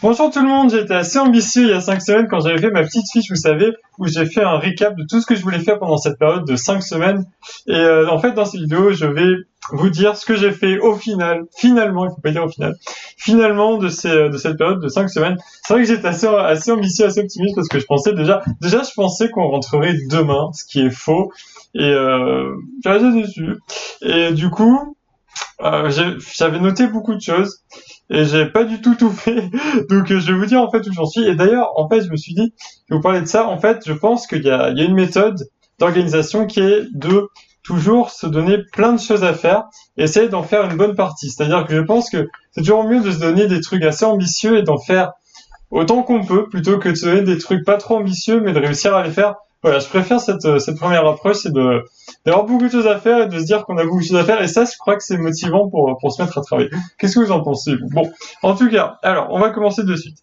Bonjour tout le monde, j'ai été assez ambitieux il y a 5 semaines quand j'avais fait ma petite fiche, vous savez, où j'ai fait un récap de tout ce que je voulais faire pendant cette période de 5 semaines. Et en fait, dans cette vidéo, je vais vous dire ce que j'ai fait au final, finalement, il faut pas dire au final, finalement de cette période de 5 semaines. C'est vrai que j'étais assez ambitieux, assez optimiste parce que je pensais je pensais qu'on rentrerait demain, ce qui est faux. Et j'étais assez déçu. Et du coup, j'avais noté beaucoup de choses et j'ai pas du tout fait. Donc je vais vous dire en fait où j'en suis. Et d'ailleurs, en fait, je me suis dit que vous parlez de ça. En fait, je pense qu'il y a une méthode d'organisation qui est de toujours se donner plein de choses à faire et essayer d'en faire une bonne partie. C'est-à-dire que je pense que c'est toujours mieux de se donner des trucs assez ambitieux et d'en faire autant qu'on peut plutôt que de se donner des trucs pas trop ambitieux mais de réussir à les faire. Voilà, je préfère cette première approche, c'est d'avoir beaucoup de choses à faire et de se dire qu'on a beaucoup de choses à faire. Et ça, je crois que c'est motivant pour se mettre à travailler. Qu'est-ce que vous en pensez, vous? Bon, en tout cas, alors, on va commencer de suite.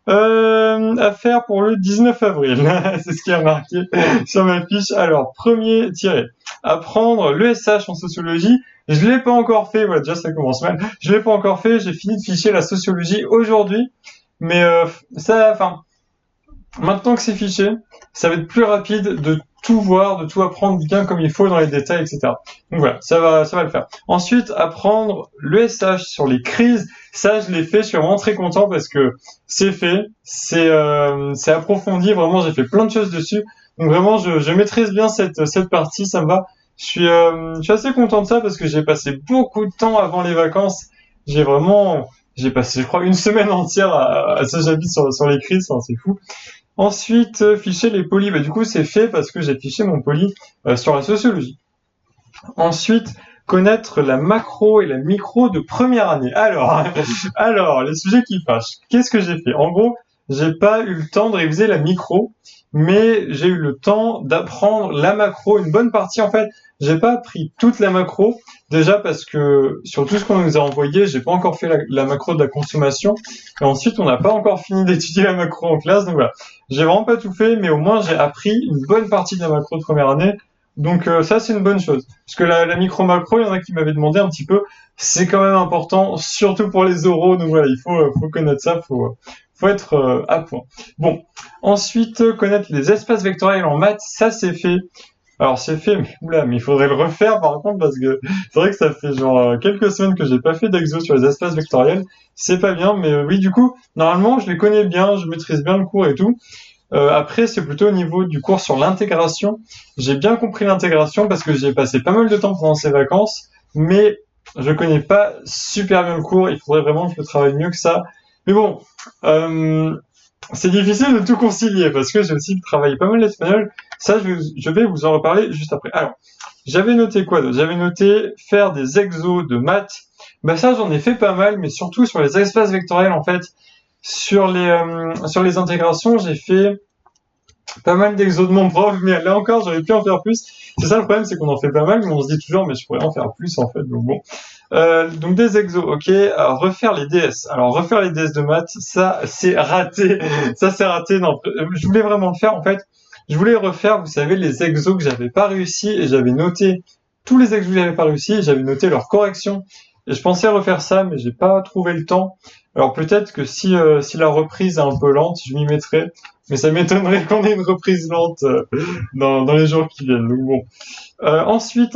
À faire pour le 19 avril. C'est ce qui est marqué sur ma fiche. Alors, premier tiré. Apprendre l'ESH en sociologie. Je l'ai pas encore fait. Voilà, déjà, ça commence mal. Je l'ai pas encore fait. J'ai fini de ficher la sociologie aujourd'hui. Mais, maintenant que c'est fiché, ça va être plus rapide de tout voir, de tout apprendre bien comme il faut dans les détails, etc. Donc voilà, ça va le faire. Ensuite, apprendre l'ESH sur les crises. Ça, je l'ai fait. Je suis vraiment très content parce que c'est fait, c'est approfondi. Vraiment, j'ai fait plein de choses dessus. Donc vraiment, je maîtrise bien cette partie. Ça me va. Je suis assez content de ça parce que j'ai passé beaucoup de temps avant les vacances. J'ai passé, je crois, une semaine entière à ce chapitre sur les crises. Enfin, c'est fou. Ensuite, ficher les polis, du coup c'est fait parce que j'ai fiché mon poli sur la sociologie. Ensuite, connaître la macro et la micro de première année. Alors, les sujets qui fâchent. Qu'est-ce que j'ai fait? En gros, j'ai pas eu le temps de réviser la micro, mais j'ai eu le temps d'apprendre la macro, une bonne partie en fait. J'ai pas appris toute la macro, déjà parce que sur tout ce qu'on nous a envoyé, j'ai pas encore fait la macro de la consommation. Et ensuite, on n'a pas encore fini d'étudier la macro en classe, donc voilà. J'ai vraiment pas tout fait, mais au moins j'ai appris une bonne partie de la macro de première année. Donc ça c'est une bonne chose. Parce que la micro-macro, il y en a qui m'avaient demandé un petit peu, c'est quand même important, surtout pour les oraux, donc voilà, faut connaître ça, faut être à point. Bon, ensuite, connaître les espaces vectoriels en maths, ça c'est fait. Alors c'est fait, mais oula, mais il faudrait le refaire par contre, parce que c'est vrai que ça fait genre quelques semaines que j'ai pas fait d'exo sur les espaces vectoriels, c'est pas bien, mais oui, du coup, normalement je les connais bien, je maîtrise bien le cours et tout. Après, c'est plutôt au niveau du cours sur l'intégration. J'ai bien compris l'intégration parce que j'ai passé pas mal de temps pendant ces vacances, mais je connais pas super bien le cours. Il faudrait vraiment que je le travaille mieux que ça. Mais bon, c'est difficile de tout concilier parce que j'ai aussi travaillé pas mal l'espagnol. Ça, je vais vous en reparler juste après. Alors, j'avais noté quoi d'autre? J'avais noté faire des exos de maths. Ça, j'en ai fait pas mal, mais surtout sur les espaces vectoriels, en fait. Sur les intégrations, j'ai fait pas mal d'exos de mon prof, mais là encore, j'aurais pu en faire plus. C'est ça le problème, c'est qu'on en fait pas mal, mais on se dit toujours, mais je pourrais en faire plus en fait. Donc bon. Donc des exos, ok. Alors, refaire les DS. Alors refaire les DS de maths, ça c'est raté. Ça c'est raté. Non, je voulais vraiment le faire en fait. Je voulais refaire, vous savez, les exos que j'avais pas réussi et j'avais noté tous les exos que j'avais pas réussi et j'avais noté leurs corrections. Et je pensais refaire ça, mais j'ai pas trouvé le temps. Alors peut-être que si la reprise est un peu lente, je m'y mettrai. Mais ça m'étonnerait qu'on ait une reprise lente dans les jours qui viennent. Donc bon. Ensuite,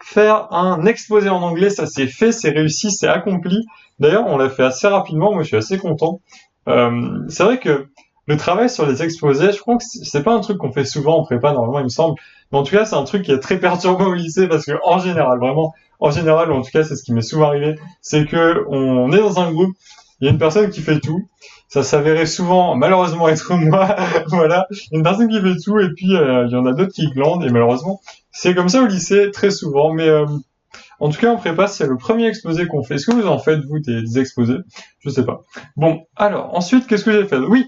faire un exposé en anglais, ça c'est fait, c'est réussi, c'est accompli. D'ailleurs, on l'a fait assez rapidement, moi je suis assez content. C'est vrai que le travail sur les exposés, je crois que c'est pas un truc qu'on fait souvent en prépa, normalement il me semble. Mais en tout cas, c'est un truc qui est très perturbant au lycée parce que en général, vraiment, en général, ou en tout cas c'est ce qui m'est souvent arrivé, c'est que on est dans un groupe, il y a une personne qui fait tout. Ça s'avérait souvent, malheureusement, être moi. Voilà, une personne qui fait tout et puis il y en a d'autres qui glandent et malheureusement, c'est comme ça au lycée très souvent. Mais en tout cas, en prépa, c'est le premier exposé qu'on fait. Est-ce que vous en faites, vous, des exposés? Je sais pas. Bon, alors, ensuite, qu'est-ce que j'ai fait? Oui,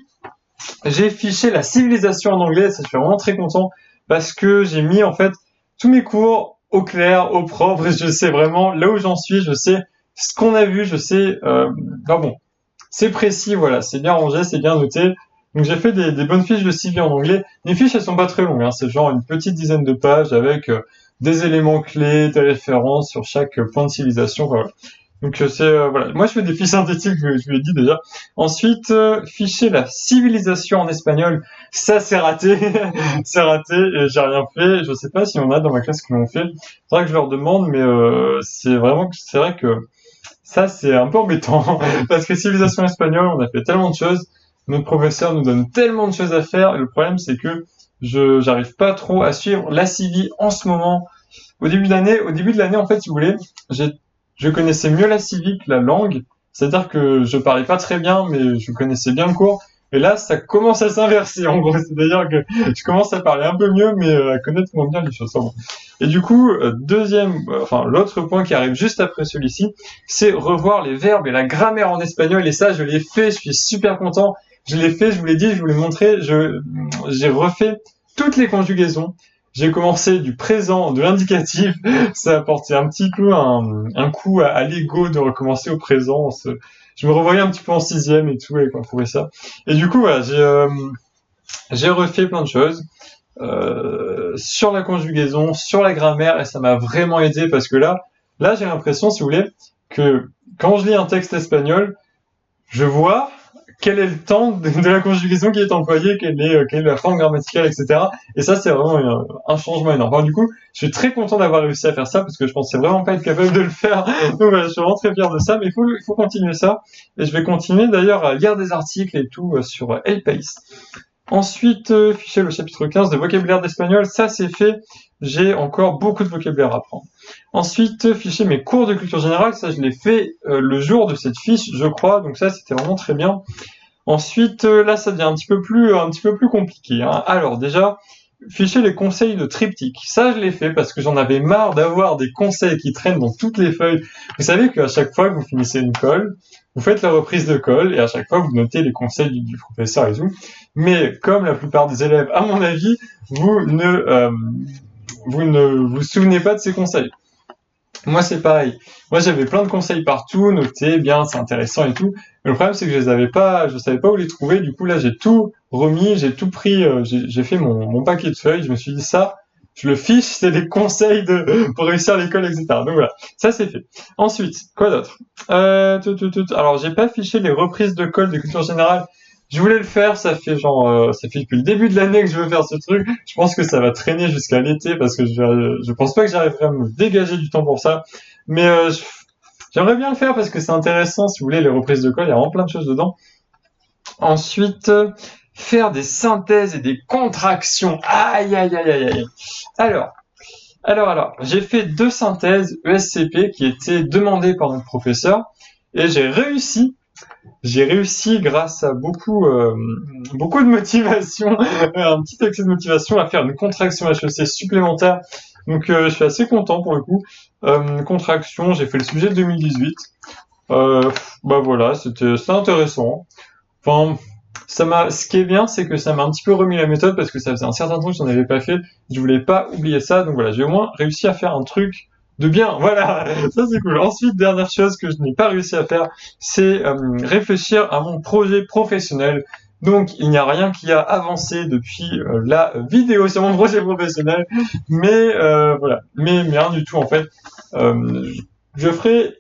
j'ai fiché la civilisation en anglais. Ça, je suis vraiment très content parce que j'ai mis, en fait, tous mes cours au clair, au propre. Et je sais vraiment là où j'en suis. Je sais ce qu'on a vu. Je sais... bon, c'est précis, voilà. C'est bien rangé, c'est bien noté. Donc j'ai fait des bonnes fiches de civi en anglais. Les fiches, elles sont pas très longues, hein. C'est genre une petite dizaine de pages avec des éléments clés, des références sur chaque point de civilisation. Voilà. Donc voilà. Moi je fais des fiches synthétiques, je lui ai dit déjà. Ensuite, ficher la civilisation en espagnol, ça c'est raté, c'est raté et j'ai rien fait. Je sais pas si on a dans ma classe qui l'ont fait. Faudrait que je leur demande, mais c'est vrai que ça c'est un peu embêtant parce que civilisation espagnole, on a fait tellement de choses. Notre professeur nous donne tellement de choses à faire et le problème c'est que j'arrive pas trop à suivre la civi en ce moment. Au début de l'année, en fait, si vous voulez, je connaissais mieux la civique, la langue. C'est-à-dire que je parlais pas très bien, mais je connaissais bien le cours. Et là, ça commence à s'inverser, en gros. C'est-à-dire que je commence à parler un peu mieux, mais à connaître moins bien les choses. Enfin bon. Et du coup, l'autre point qui arrive juste après celui-ci, c'est revoir les verbes et la grammaire en espagnol. Et ça, je l'ai fait, je suis super content. Je l'ai fait, je vous l'ai dit, je vous l'ai montré. J'ai refait toutes les conjugaisons. J'ai commencé du présent, de l'indicatif. Ça a apporté un petit peu un coup à l'ego de recommencer au présent. Je me revoyais un petit peu en sixième et tout, et quand on trouvait ça. Et du coup, voilà, j'ai refait plein de choses sur la conjugaison, sur la grammaire, et ça m'a vraiment aidé parce que là, j'ai l'impression, si vous voulez, que quand je lis un texte espagnol, je vois quel est le temps de la conjugaison qui est employée, quelle est la forme grammaticale, etc. Et ça, c'est vraiment un changement énorme. Alors, du coup, je suis très content d'avoir réussi à faire ça parce que je pensais vraiment pas être capable de le faire. Donc voilà, je suis vraiment très fier de ça, mais il faut continuer ça. Et je vais continuer d'ailleurs à lire des articles et tout sur El País. Ensuite, fichier le chapitre 15 de vocabulaire d'espagnol, ça c'est fait. J'ai encore beaucoup de vocabulaire à apprendre. Ensuite, fichier mes cours de culture générale, ça je l'ai fait le jour de cette fiche, je crois, donc ça c'était vraiment très bien. Ensuite, là ça devient un petit peu plus compliqué. Hein. Alors déjà, fichier les conseils de triptyque. Ça je l'ai fait parce que j'en avais marre d'avoir des conseils qui traînent dans toutes les feuilles. Vous savez qu'à chaque fois que vous finissez une colle, vous faites la reprise de colle et à chaque fois vous notez les conseils du professeur et tout. Mais comme la plupart des élèves, à mon avis, vous ne vous souvenez pas de ces conseils. Moi, c'est pareil. Moi, j'avais plein de conseils partout, notés, bien, c'est intéressant et tout. Mais le problème, c'est que je savais pas où les trouver. Du coup, là, j'ai tout remis, j'ai tout pris, j'ai fait mon paquet de feuilles. Je me suis dit, ça, je le fiche, c'est des conseils pour réussir à l'école, etc. Donc voilà, ça, c'est fait. Ensuite, quoi d'autre? Alors, j'ai pas fiché les reprises de colle de culture générale. Je voulais le faire, ça fait depuis le début de l'année que je veux faire ce truc. Je pense que ça va traîner jusqu'à l'été parce que je pense pas que j'arriverai à me dégager du temps pour ça. Mais j'aimerais bien le faire parce que c'est intéressant, si vous voulez, les reprises de colle, il y a vraiment plein de choses dedans. Ensuite, faire des synthèses et des contractions. Aïe, aïe, aïe, aïe, aïe. Alors, j'ai fait 2 synthèses ESCP qui étaient demandées par notre professeur et j'ai réussi grâce à beaucoup de motivation, un petit excès de motivation à faire une contraction HEC supplémentaire. Donc je suis assez content pour le coup. Contraction, j'ai fait le sujet de 2018. Voilà, c'était intéressant. Enfin, ce qui est bien, c'est que ça m'a un petit peu remis la méthode parce que ça faisait un certain temps que j'en avais pas fait. Je voulais pas oublier ça, donc voilà, j'ai au moins réussi à faire un truc de bien, voilà, ça c'est cool. Ensuite, dernière chose que je n'ai pas réussi à faire, c'est réfléchir à mon projet professionnel. Donc, il n'y a rien qui a avancé depuis la vidéo sur mon projet professionnel, mais voilà, mais rien du tout en fait. Je ferai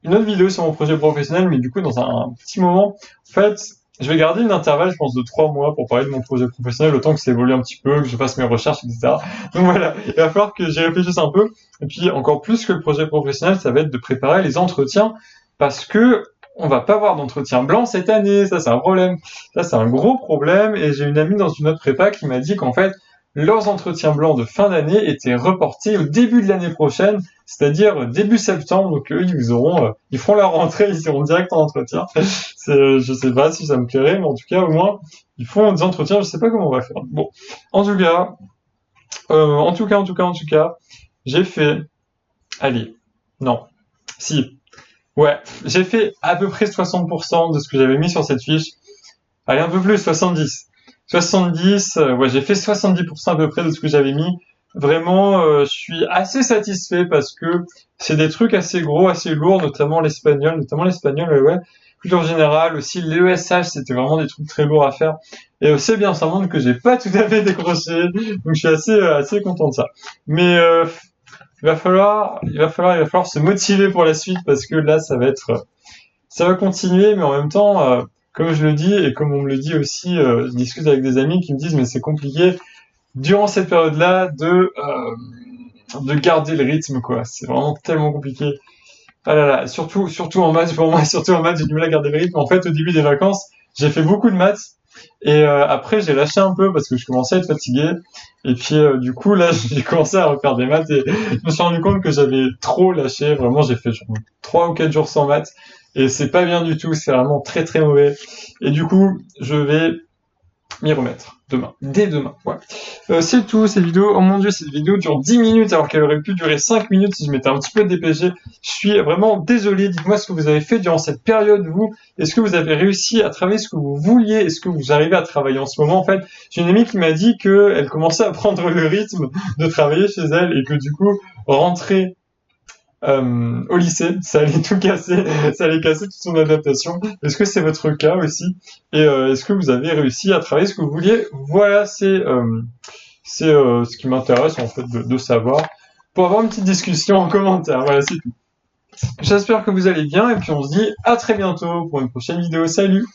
une autre vidéo sur mon projet professionnel, mais du coup dans un petit moment. En fait, je vais garder une intervalle, je pense, de 3 mois pour parler de mon projet professionnel, le temps que ça évolue un petit peu, que je fasse mes recherches, etc. Donc voilà, il va falloir que j'y réfléchisse un peu. Et puis, encore plus que le projet professionnel, ça va être de préparer les entretiens, parce que on va pas avoir d'entretien blanc cette année, ça c'est un problème. Ça c'est un gros problème, et j'ai une amie dans une autre prépa qui m'a dit qu'en fait, leurs entretiens blancs de fin d'année étaient reportés au début de l'année prochaine, c'est-à-dire début septembre. Donc eux, ils feront leur rentrée, ils iront direct en entretien. Je sais pas si ça me plairait, mais en tout cas, au moins, ils font des entretiens. Je sais pas comment on va faire. Bon, en tout cas, j'ai fait. Allez, non, si, ouais, j'ai fait à peu près 60% de ce que j'avais mis sur cette fiche. Allez, un peu plus, 70. 70, ouais, j'ai fait 70% à peu près de ce que j'avais mis. Vraiment, je suis assez satisfait parce que c'est des trucs assez gros, assez lourds, notamment l'espagnol, ouais. Culture générale, aussi l'ESH, c'était vraiment des trucs très lourds à faire. Et c'est bien, ça montre que j'ai pas tout à fait décroché, donc je suis assez content de ça. Mais il va falloir se motiver pour la suite parce que là, ça va continuer, mais en même temps, comme je le dis et comme on me le dit aussi, je discute avec des amis qui me disent mais c'est compliqué durant cette période-là de garder le rythme, quoi. C'est vraiment tellement compliqué. Ah là là, surtout en maths, pour moi, surtout en maths, j'ai du mal à garder le rythme. En fait, au début des vacances, j'ai fait beaucoup de maths, et après, j'ai lâché un peu parce que je commençais à être fatigué. Et puis, du coup, là, j'ai commencé à refaire des maths et je me suis rendu compte que j'avais trop lâché. Vraiment, j'ai fait genre 3 ou 4 jours sans maths. Et c'est pas bien du tout, c'est vraiment très très mauvais. Et du coup, je vais m'y remettre demain, dès demain. Voilà. C'est tout, cette vidéo. Oh mon dieu, cette vidéo dure 10 minutes alors qu'elle aurait pu durer 5 minutes si je m'étais un petit peu dépêché. Je suis vraiment désolé. Dites-moi ce que vous avez fait durant cette période, vous. Est-ce que vous avez réussi à travailler ce que vous vouliez? Est-ce que vous arrivez à travailler en ce moment? En fait, j'ai une amie qui m'a dit qu'elle commençait à prendre le rythme de travailler chez elle et que du coup, rentrer au lycée, ça allait tout casser, ça allait casser toute son adaptation. Est-ce que c'est votre cas aussi? Et est-ce que vous avez réussi à travailler ce que vous vouliez? Voilà, c'est ce qui m'intéresse en fait de savoir pour avoir une petite discussion en commentaire. Voilà, c'est tout. J'espère que vous allez bien et puis on se dit à très bientôt pour une prochaine vidéo. Salut!